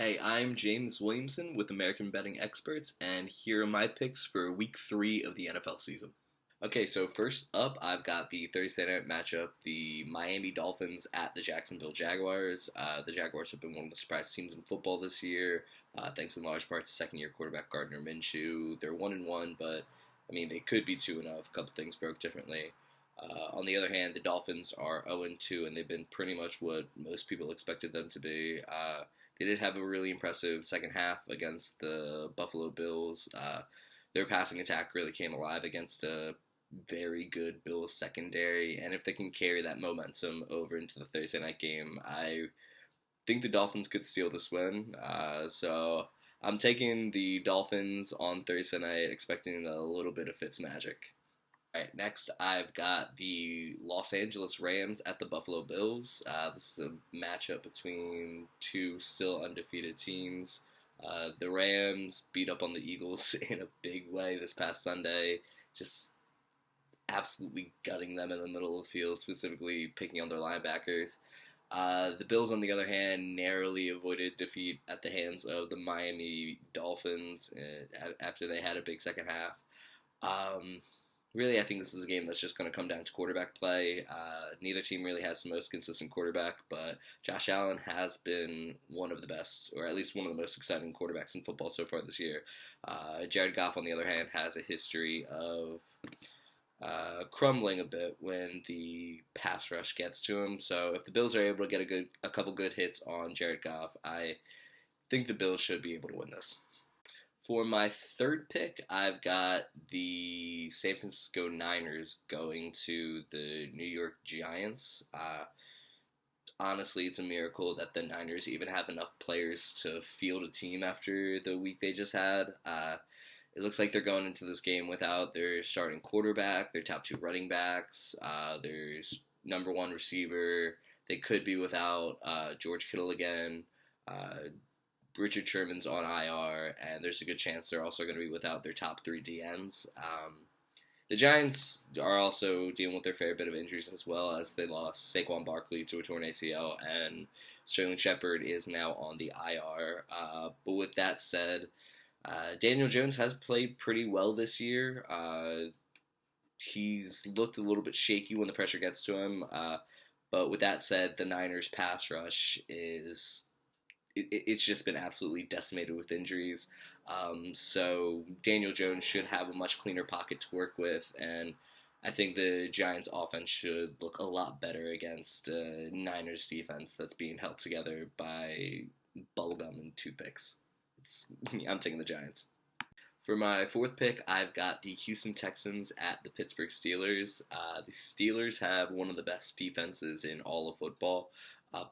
Hey, I'm James Williamson with American Betting Experts, and here are my picks for Week 3 of the NFL season. Okay, so first up, I've got the Thursday night matchup, the Miami Dolphins at the Jacksonville Jaguars. The Jaguars have been one of the surprise teams in football this year, thanks in large part to second-year quarterback Gardner Minshew. They're 1-1, but I mean they could be 2-0 if a couple things broke differently. On the other hand, the Dolphins are 0-2, and they've been pretty much what most people expected them to be. They did have a really impressive second half against the Buffalo Bills. Their passing attack really came alive against a very good Bills secondary, and if they can carry that momentum over into the Thursday night game, I think the Dolphins could steal this win. So I'm taking the Dolphins on Thursday night, expecting a little bit of Fitz magic. All right, next I've got the Los Angeles Rams at the Buffalo Bills. This is a matchup between two still undefeated teams. The Rams beat up on the Eagles in a big way this past Sunday, just absolutely gutting them in the middle of the field, specifically picking on their linebackers. The Bills, on the other hand, narrowly avoided defeat at the hands of the Miami Dolphins after they had a big second half. Really, I think this is a game that's just going to come down to quarterback play. Neither team really has the most consistent quarterback, but Josh Allen has been one of the best, or at least one of the most exciting quarterbacks in football so far this year. Jared Goff, on the other hand, has a history of crumbling a bit when the pass rush gets to him. So if the Bills are able to get a couple good hits on Jared Goff, I think the Bills should be able to win this. For my third pick, I've got the San Francisco Niners going to the New York Giants. Honestly, it's a miracle that the Niners even have enough players to field a team after the week they just had. It looks like they're going into this game without their starting quarterback, their top two running backs, their number one receiver. They could be without George Kittle again. Richard Sherman's on IR, and there's a good chance they're also going to be without their top three DNs. The Giants are also dealing with their fair bit of injuries as well, as they lost Saquon Barkley to a torn ACL, and Sterling Shepard is now on the IR. But with that said, Daniel Jones has played pretty well this year. He's looked a little bit shaky when the pressure gets to him. But with that said, the Niners' pass rush it's just been absolutely decimated with injuries. So Daniel Jones should have a much cleaner pocket to work with, and I think the Giants' offense should look a lot better against Niners' defense that's being held together by bubblegum and toothpicks. I'm taking the Giants. For my fourth pick, I've got the Houston Texans at the Pittsburgh Steelers. The Steelers have one of the best defenses in all of football,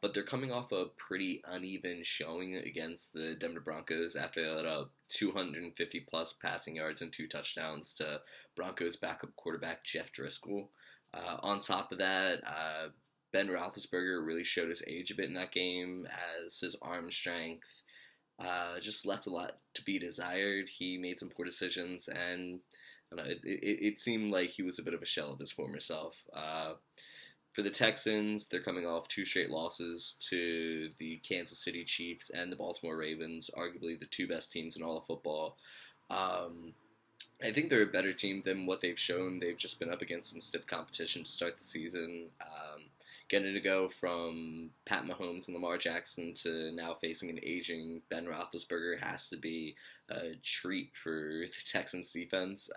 but they're coming off a pretty uneven showing against the Denver Broncos after they let up 250-plus passing yards and two touchdowns to Broncos backup quarterback Jeff Driscoll. On top of that, Ben Roethlisberger really showed his age a bit in that game, as his arm strength just left a lot to be desired. He made some poor decisions, and it seemed like he was a bit of a shell of his former self. For the Texans, they're coming off two straight losses to the Kansas City Chiefs and the Baltimore Ravens, arguably the two best teams in all of football. I think they're a better team than what they've shown. They've just been up against some stiff competition to start the season. Getting to go from Pat Mahomes and Lamar Jackson to now facing an aging Ben Roethlisberger has to be a treat for the Texans defense.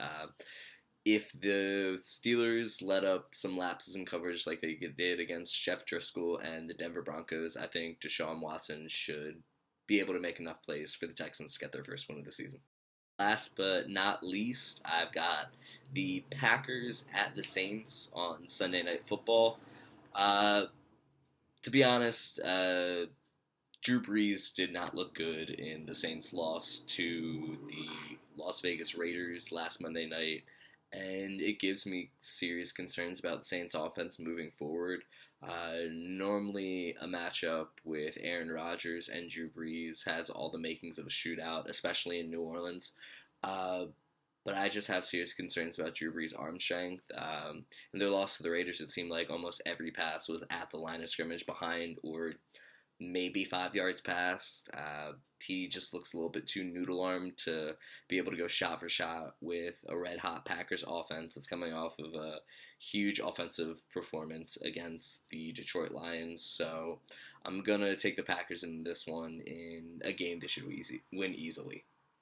If the Steelers let up some lapses in coverage like they did against Jeff Driscoll and the Denver Broncos, I think Deshaun Watson should be able to make enough plays for the Texans to get their first win of the season. Last but not least, I've got the Packers at the Saints on Sunday Night Football. To be honest, Drew Brees did not look good in the Saints' loss to the Las Vegas Raiders last Monday night, and it gives me serious concerns about the Saints' offense moving forward. Normally, a matchup with Aaron Rodgers and Drew Brees has all the makings of a shootout, especially in New Orleans. But I just have serious concerns about Drew Brees' arm strength. In their loss to the Raiders, it seemed like almost every pass was at the line of scrimmage behind or maybe 5 yards past. He just looks a little bit too noodle armed to be able to go shot for shot with a red hot Packers offense that's coming off of a huge offensive performance against the Detroit Lions. So I'm gonna take the Packers in this one in a game they should win easily.